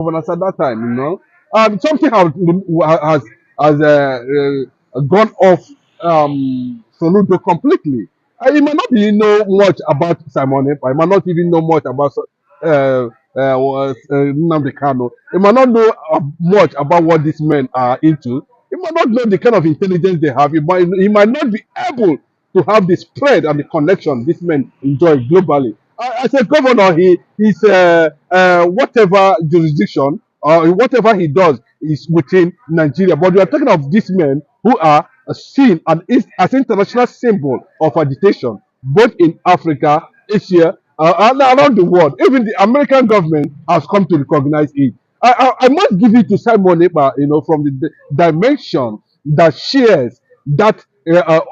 governors at that time, something has gone off Soludo completely. He might not even know much about Simon Ekpa. He might not even know much about Nnamdi Kanu. He might not know much about what these men are into. He might not know the kind of intelligence they have. He might not be able to have the spread and the connection these men enjoy globally. As a governor, he's whatever jurisdiction or whatever he does is within Nigeria. But we are talking of these men who are seen as international symbol of agitation, both in Africa, Asia, and around the world. Even the American government has come to recognize it. I must give it to Simon Ekpa, from the dimension that shares that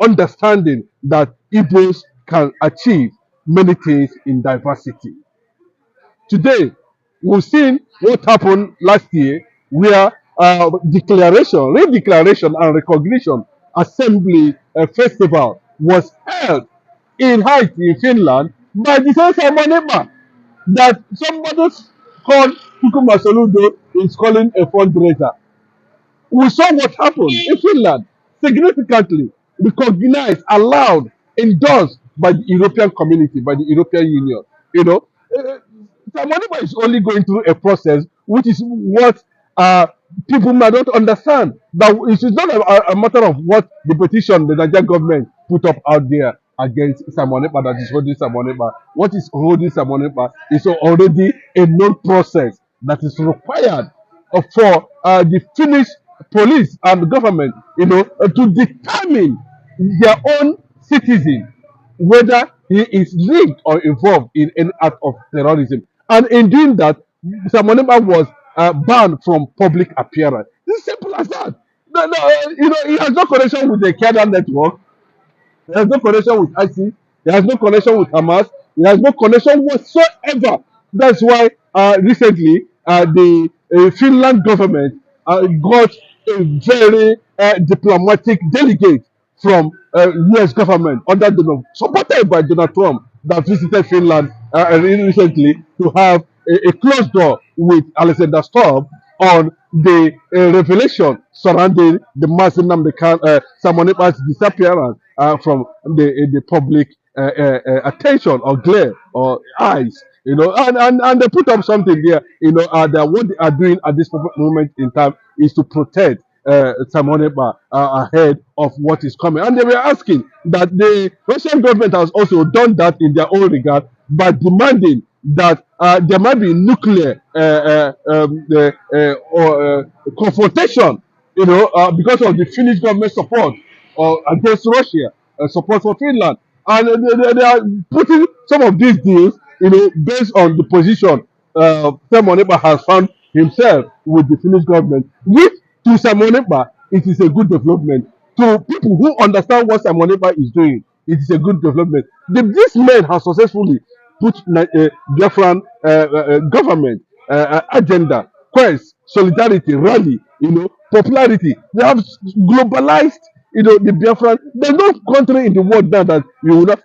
understanding that Igbos can achieve many things in diversity. Today, we've seen what happened last year, where redeclaration and recognition assembly festival was held in Haiti, in Finland, by the same Simon Ekpa that somebody called Kukuma Soludo is calling a fundraiser. We saw what happened in Finland, significantly recognized, allowed, endorsed by the European community, by the European Union. You know, uh, Tamanima is only going through a process, which is what people might not understand. That it is not a matter of what the petition the Nigerian government put up out there against Samonepa that is holding Samonepa. What is holding Samonepa is already a known process that is required for the Finnish police and government, to determine their own citizen whether he is linked or involved in any act of terrorism. And in doing that, Samoneba was banned from public appearance. It's simple as that. No, no, he has no connection with the Kada network. He has no connection with ISIS. He has no connection with Hamas. He has no connection whatsoever. That's why recently the Finland government got a very diplomatic delegate from U.S. government supported by Donald Trump that visited Finland recently to have a closed door with Alexander Stubb on the revelation surrounding the massive Samonepa's disappearance from the public attention or glare or eyes. And they put up something there, that what they are doing at this moment in time is to protect Samonepa ahead of what is coming. And they were asking that the Russian government has also done that in their own regard by demanding that there might be nuclear confrontation, because of the Finnish government support against Russia, support for Finland. And they are putting some of these deals, based on the position Simon Ekpa has found himself with the Finnish government, which to Simon Ekpa, it is a good development. To people who understand what Simon Ekpa is doing, it is a good development. These men have successfully put Biafran government agenda, quest, solidarity, rally, popularity. They have globalized, the Biafran. There's no country in the world now that you will not.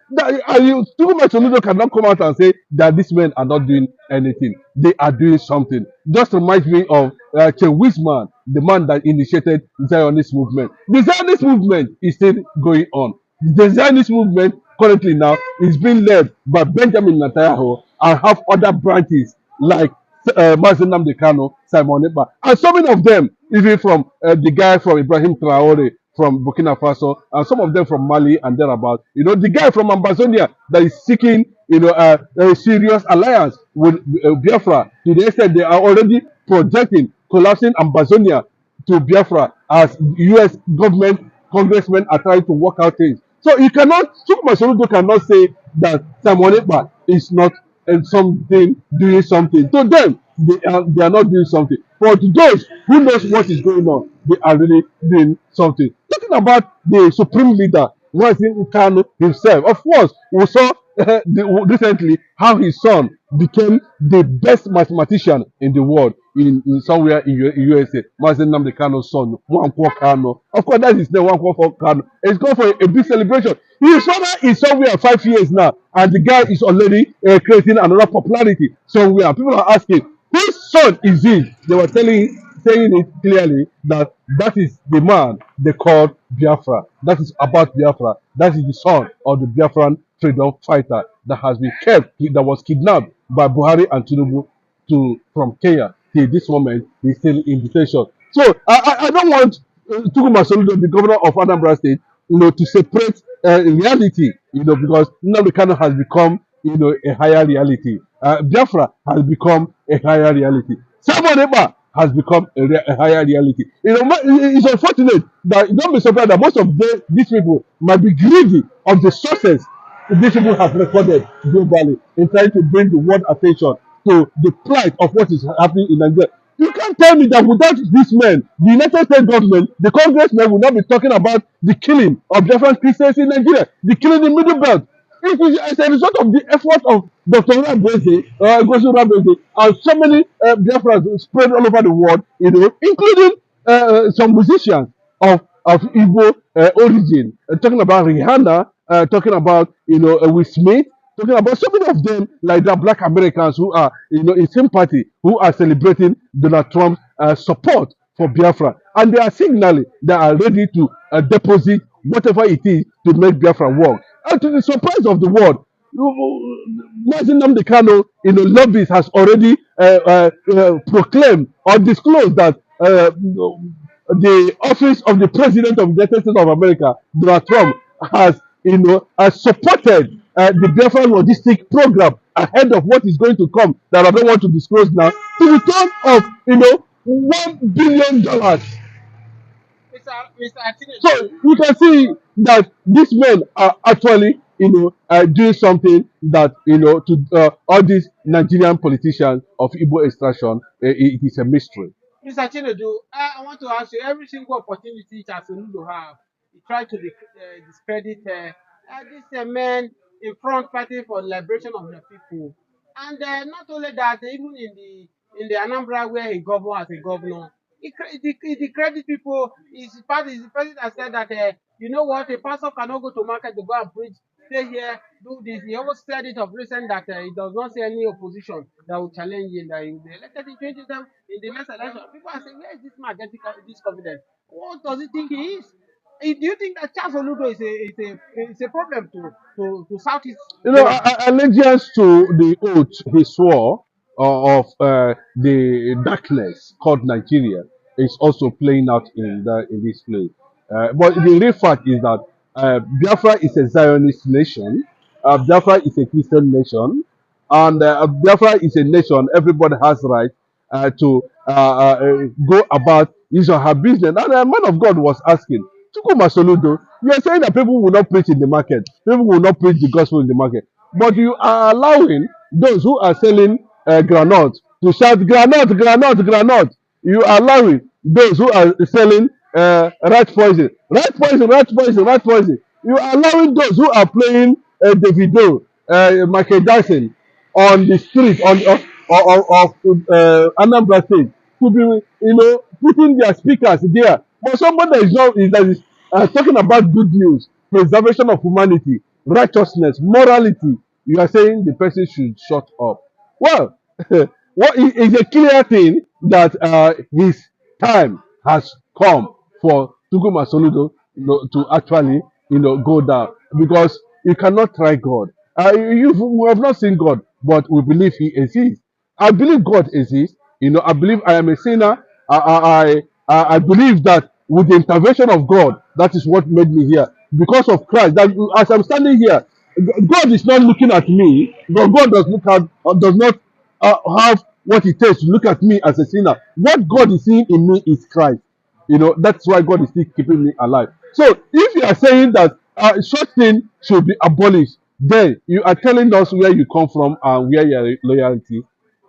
Too Soludo cannot come out and say that these men are not doing anything. They are doing something. Just reminds me of Che Wisman, the man that initiated the Zionist movement. The Zionist movement is still going on. The Zionist movement currently now is being led by Benjamin Netanyahu and have other branches like Mazen Nnamdi Kanu, Simon Ekpa, and so many of them, even from the guy from Ibrahim Traore from Burkina Faso, and some of them from Mali and thereabout. The guy from Ambazonia that is seeking, a serious alliance with Biafra, to the extent they are already projecting collapsing Ambazonia to Biafra as U.S. government congressmen are trying to work out things. So you cannot, Sukuma Soludo cannot say that Simon Ekpa is not something doing something. To them, they are not doing something. But to those who knows what is going on, they are really doing something. Talking about the supreme leader, Mazin Kanu himself, of course, we saw recently how his son became the best mathematician in the world in somewhere in USA. Mazin Nnamdi Kanu's son, Nwankwo Kanu. Of course, that is the Nwankwo Kanu. It's going for a big celebration. His father is somewhere 5 years now, and the guy is already creating another popularity somewhere. People are asking, Whose son is it? They were saying it clearly that that is the man they called Biafra. That is about Biafra. That is the son of the Biafran freedom fighter that has been kept, that was kidnapped by Buhari and Tinubu from Kenya. Till this moment, he's still in detention. So I don't want Tukuma Soludo, the governor of Anambra State, to separate reality, because Nnamdi Kanu has become, a higher reality. Biafra has become a higher reality. Simon Eba has become a higher reality. It's unfortunate that you don't be surprised that most of these people might be greedy of the sources these people have recorded globally in trying to bring the world attention to the plight of what is happening in Nigeria. You can't tell me that without these men, the United States government, the congressmen will not be talking about the killing of different Christians in Nigeria, the killing in Middle Belt. It is as a result of the effort of Dr. Rabese, Gosu Rabese, and so many Biafrans spread all over the world, including some musicians of Igbo origin, talking about Rihanna, talking about Will Smith, talking about so many of them like the Black Americans who are in sympathy, who are celebrating Donald Trump's support for Biafra, and they are signaling they are ready to deposit whatever it is to make Biafra work. And to the surprise of the world, Mazin Nnamdi Kanu, lobbies has already proclaimed or disclosed that the office of the President of the United States of America, Donald Trump, has supported the Biafran logistic program ahead of what is going to come that I don't want to disclose now, to the tune of $1 billion. So you can see that these men are actually, doing something that, to all these Nigerian politicians of Igbo extraction, it is a mystery. Mr. Chinedu, I want to ask you, every single opportunity that Soludo have, he try to discredit this man in front fighting for the liberation of the people. And not only that, even in the Anambra where he governed as a governor, he discredit people. Is the person that said that, you know what, a pastor cannot go to market to go and preach, stay here, do this. He almost said it of recent that he does not see any opposition that will challenge him, that he will be elected in 2027 in the next election. People are saying, where is this man getting this confidence? What does he think he is? Do you think that Charles Oludo is a problem to Southeast government? Allegiance to the oath he swore of the darkness called Nigeria is also playing out in this place. But the real fact is that Biafra is a Zionist nation. Biafra is a Christian nation, and Biafra is a nation. Everybody has right to go about his or her business. And a man of God was asking, Chukuma Soludo, you are saying that people will not preach in the market, people will not preach the gospel in the market, but you are allowing those who are selling granite to shout granite, granite, granite. You are allowing those who are selling rat poison, rat poison, rat poison, rat poison. You are allowing those who are playing Davido, Michael Jackson on the street of Anambra State to be, putting their speakers there. But somebody that is talking about good news, preservation of humanity, righteousness, morality. You are saying the person should shut up. Well, what is a clear thing that his time has come for Tuguma Soludo, to actually, go down, because you cannot try God. We have not seen God, but we believe He exists. I believe God exists. I believe I am a sinner. I believe that with the intervention of God, that is what made me here. Because of Christ, that as I'm standing here, God is not looking at me. But God does not have what it takes to look at me as a sinner. What God is seeing in me is Christ. That's why God is still keeping me alive. So if you are saying that such thing should be abolished, then you are telling us where you come from and where your loyalty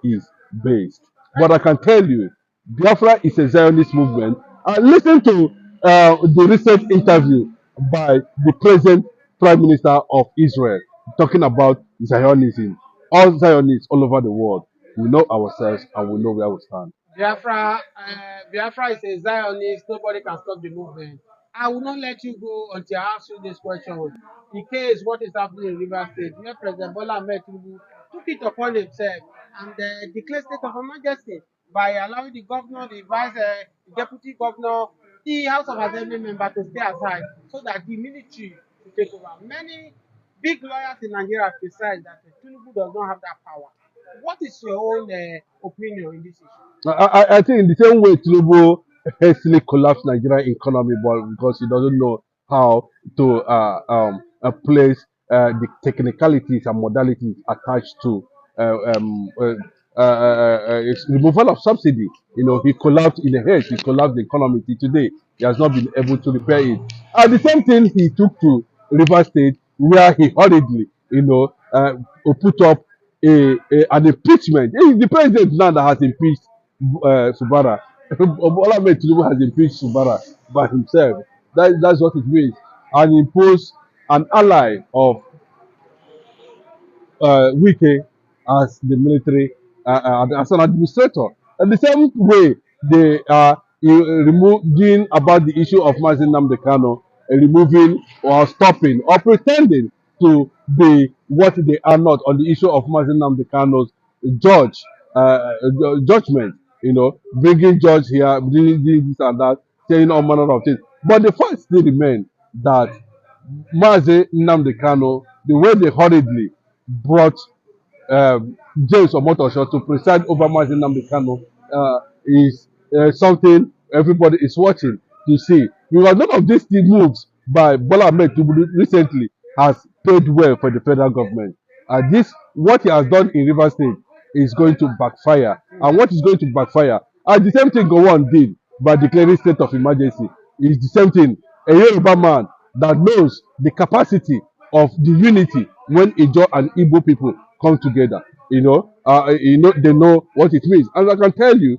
is based. But I can tell you, Biafra is a Zionist movement. Listen to the recent interview by the present Prime Minister of Israel talking about Zionism. All Zionists all over the world, we know ourselves and we know where we stand. Biafra is a Zionist. Nobody can stop the movement. I will not let you go until I ask you this question. In case what is happening in River State, where President Bola Ahmed Tinubu took it upon himself and declare state of emergency by allowing the governor, the the deputy governor, the House of Assembly member to stay aside so that the military will take over. Many big lawyers in Nigeria criticize that Tinubu does not have that power. What is your own opinion in this issue? I think in the same way Tinubu hastily collapsed Nigeria economy, but because he doesn't know how to place the technicalities and modalities attached to uh, um, uh, its removal of subsidy. You know, he collapsed in a haste. He collapsed the economy till today. He has not been able to repair it. And the same thing he took to River State, where he hurriedly, put up an impeachment. It is the president now that has impeached Subara. Bola Ahmed Tinubu has impeached Subara by himself. That's what it means. And imposed an ally of Wike as the military, as an administrator. And the same way they are removing about the issue of Mazin Nnamdi Kanu, removing or stopping or pretending to be what they are not on the issue of Mazin Nnamdi Kanu's judge, judgment. You know, bringing judge here, bringing this and that, saying all manner of things. But the fact still remains that Mazi Nnamdi Kanu, the way they hurriedly brought James Omotosho to preside over Mazi Nnamdi Kanu is something everybody is watching to see. Because none of these moves by Bola Ahmed Tinubu recently has paid well for the federal government. This, what he has done in Rivers State, is going to backfire. And what is going to backfire? And the same thing Gowon did by declaring state of emergency is the same thing. A Yoruba man that knows the capacity of the unity when Ijo and Igbo people come together. They know what it means. And I can tell you,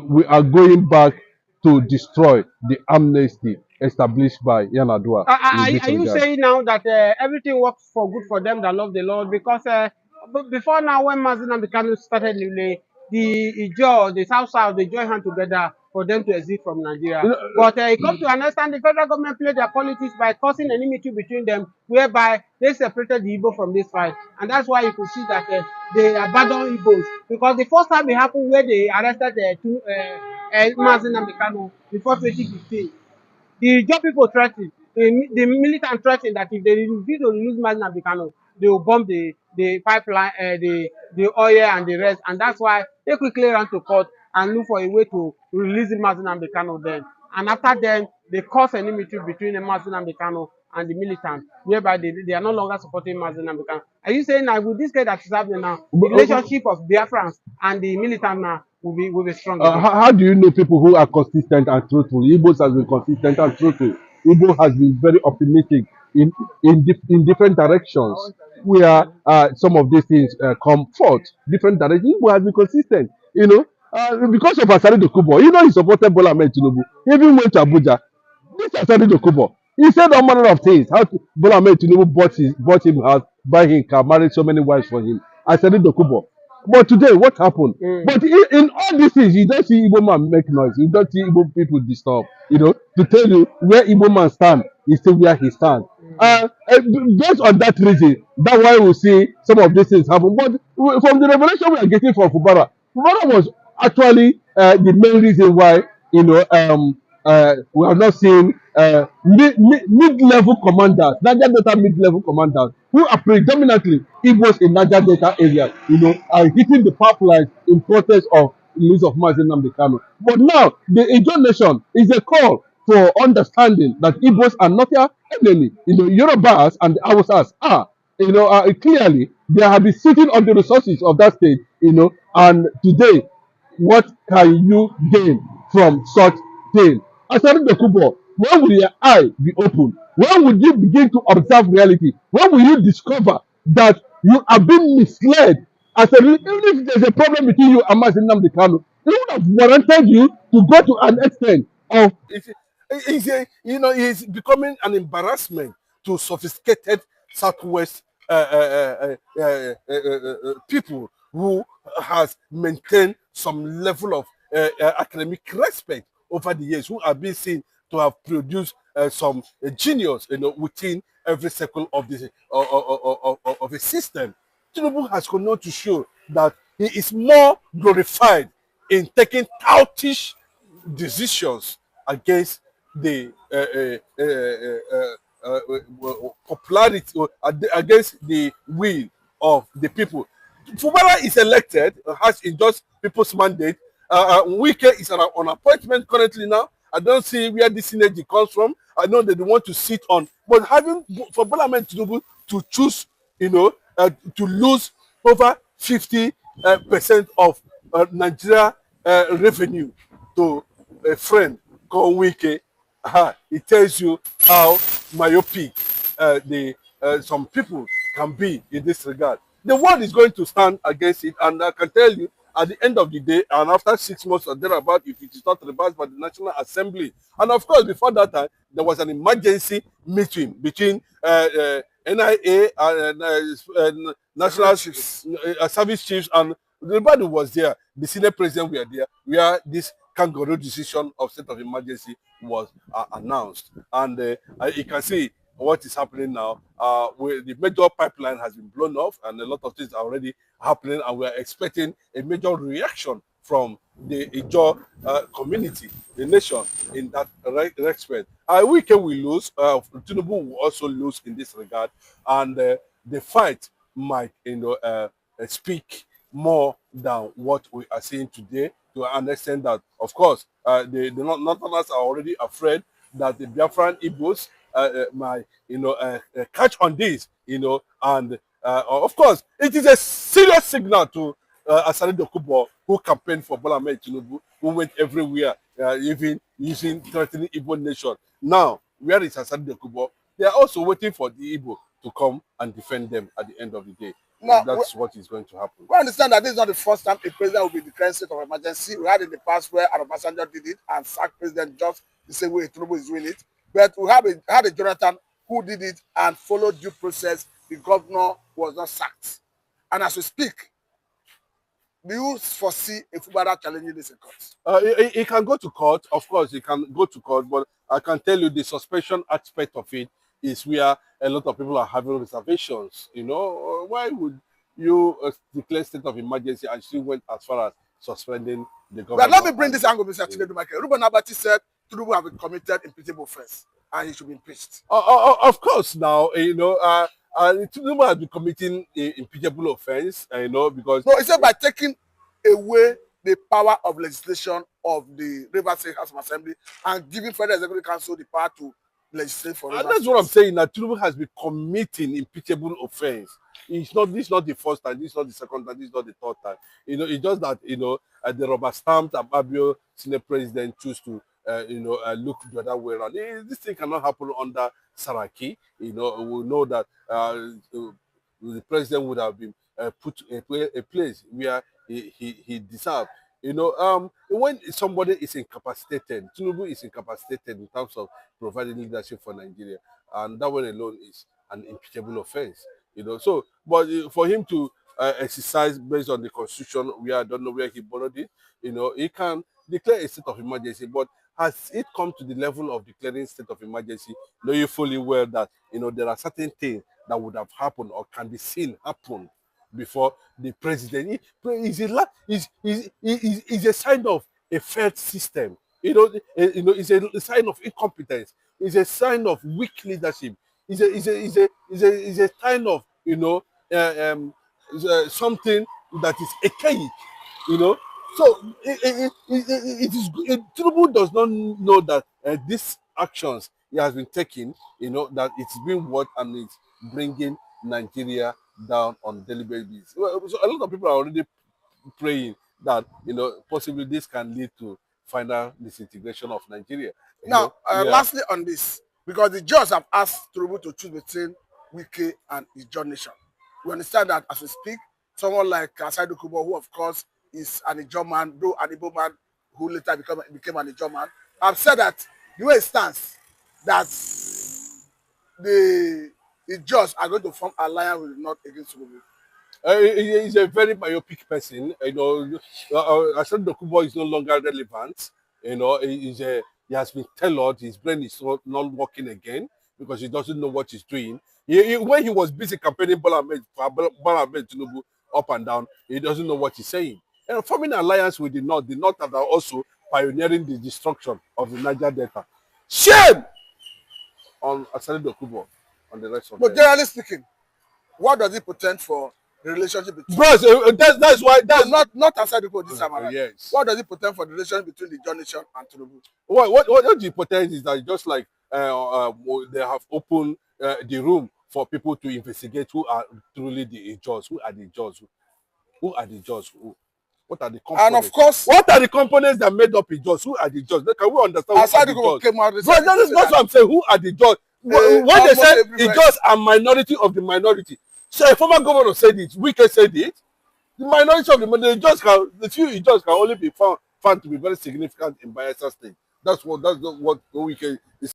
we are going back to destroy the amnesty established by Yanadua. Are you saying now that everything works for good for them that love the Lord? Because before now, when Mazin and Kanu started the Ijaw, the South, they joined hands together for them to exit from Nigeria. But it comes to understand the federal government played their politics by causing enmity between them, whereby they separated the Igbo from this fight. And that's why you could see that they abandoned Igbos. Because the first time it happened where they arrested Mazin and Kanu before 2015, the job people threatened, the militant threatened that if they refuse to release Mazin Abikano, they will bomb the pipeline, the oil and the rest. And that's why they quickly ran to court and look for a way to release Mazin Abikano then. And after then, they caused enmity between Mazin Abikano and the militants, whereby they are no longer supporting Mazin Abikano. Are you saying that with this case that is happening now, the relationship of Biafrans and the militant now will be strong? How do you know people who are consistent and truthful? Igbos has been consistent and truthful. Igbo has been very optimistic in different directions where some of these things come forth. Different directions. Igbo has been consistent. Because of Asari Dokubo, he supported Bola Ahmed Tinubu. He even went to Abuja. This Asari Dokubo, he said all manner of things. How Bola Ahmed Tinubu bought him house, buy him car, married so many wives for him. Asari Dokubo. But today, what happened? But in all these things, you don't see Igbo man make noise. You don't see Igbo people disturb. To tell you where Igbo man stand is still where he stands. Based on that reason, that's why we see some of these things happen. But from the revelation we are getting from Fubara was actually the main reason why we have not seen mid-level commanders, Niger Delta mid-level commanders, who are predominantly Igbos in Niger Delta areas, are hitting the pipelines in protest of the release of Mazi Nnamdi Kanu. But now, the Ijaw nation is a call for understanding that Igbos are not their enemy. Yorubas and the Hausas are. Clearly, they have been sitting on the resources of that state, and today, what can you gain from such thing? Asari Dokubo, when will your eye be open? When will you begin to observe reality? When will you discover that you are being misled? Even if there's a problem between you and Mazi Nnamdi Kanu, it would have warranted you to go to an extent of it's becoming an embarrassment to sophisticated Southwest people who has maintained some level of academic respect over the years, who have been seen to have produced some genius, within every circle of the of a system. Tinubu has continued to show that he is more glorified in taking outlandish decisions against the popularity, or against the will of the people. Fubara is elected, has endorsed people's mandate. Wike is on appointment currently now. I don't see where this synergy comes from. I know they want to sit on, but having for Parliament to choose, to lose over 50% of Nigeria revenue to a friend called Wike, it tells you how myopic the some people can be in this regard. The world is going to stand against it, and I can tell you, at the end of the day, and after 6 months or thereabout, if it is not reversed by the National Assembly, and of course, before that time, there was an emergency meeting between NIA and National Service Chiefs, and everybody was there. The Senate President were there, where this kangaroo decision of state of emergency was announced. And you can see what is happening now. Where the major pipeline has been blown off, and a lot of things are already happening, and we are expecting a major reaction from the Ijaw community, the nation, in that respect. Wike will lose. Tinubu will also lose in this regard, and the fight might, speak more than what we are seeing today, to understand that, of course, the Northerners are already afraid that the Biafran Igbos might, catch on this, and of course, it is a serious signal to Asari Dokubo, who campaigned for Bola Ahmed Tinubu, who went everywhere, even using threatening Igbo nation. Now, where is Asari Dokubo? They are also waiting for the Igbo to come and defend them at the end of the day. Now, that's what is going to happen. We understand that this is not the first time a president will be declaring state of emergency. We had in the past where Obasanjo did it and sacked president just the same way Tinubu is doing it. But we had a Jonathan who did it and followed due process. The governor was not sacked. And as we speak, do you foresee a Fubara challenging this in court? He can go to court. Of course, he can go to court. But I can tell you the suspension aspect of it is where a lot of people are having reservations. Why would you declare state of emergency and still went as far as suspending the government? But let me bring this angle, Mr. Chinedu Michael. Ruben Abati said Tinubu have been committed impeachable offense and he should be impeached. Of course, now, Tinubu has been committing an impeachable offense, because... No, he said by taking away the power of legislation of the Rivers State House of Assembly and giving Federal Executive Council the power to legislate for Rivers. That's what I'm saying, that Tinubu has been committing impeachable offense. This is not the first time, this is not the second time, this is not the third time. It's just that, the rubber stamped Ababio Senate President choose to look the other way around. This thing cannot happen under Saraki. We know that the president would have been put a place where he deserved. When somebody is incapacitated, Tinubu is incapacitated in terms of providing leadership for Nigeria, and that one alone is an impeachable offense. But for him to exercise based on the constitution, I don't know where he borrowed it. He can declare a state of emergency, but has it come to the level of declaring state of emergency, knowing fully well that there are certain things that would have happened or can be seen happen before the president is a sign of a failed system. It's a sign of incompetence. It's a sign of weak leadership. It's a sign of something that is archaic. So Tinubu does not know that these actions he has been taking, that it's being worked and it's bringing Nigeria down on daily basis. So a lot of people are already praying that possibly this can lead to final disintegration of Nigeria. Now, lastly on this, because the judges have asked Tinubu to choose between Wike and Ijaw nation. We understand that as we speak, someone like Asari Dokubo, who of course is an Ijaw man, though an Igbo man who later became an Ijaw man, have said that the way it stands, that the judges are going to form alliance with the North against Soludo. He's a very myopic person. Asari Dokubo is no longer relevant. He has been tailored. His brain is not working again because he doesn't know what he's doing. When he was busy campaigning Bola Ahmed Tinubu up and down, he doesn't know what he's saying. And forming an alliance with the North are also pioneering the destruction of the Niger Delta. Shame on Asani Kubo on the rest of But them. generally speaking, what does it portend for the relationship between? Bros, that's why that's not aside the this time around. yes. What does it portend for the relationship between the John Nation and Tinubu? What the portend is that just like they have opened the room for people to investigate who are truly the judges, who are the judges, who are the judges, what are the components? And of course, what are the components that made up a judge? Who are the judges? Can we understand? Aside the came out. Bro, that's what I'm saying. Who are the judges? When they say the judges are minority of the minority, so a former governor said it, Wike said it. The minority of the judges the few judges can only be found to be very significant in Bayelsa State. That's what Wike is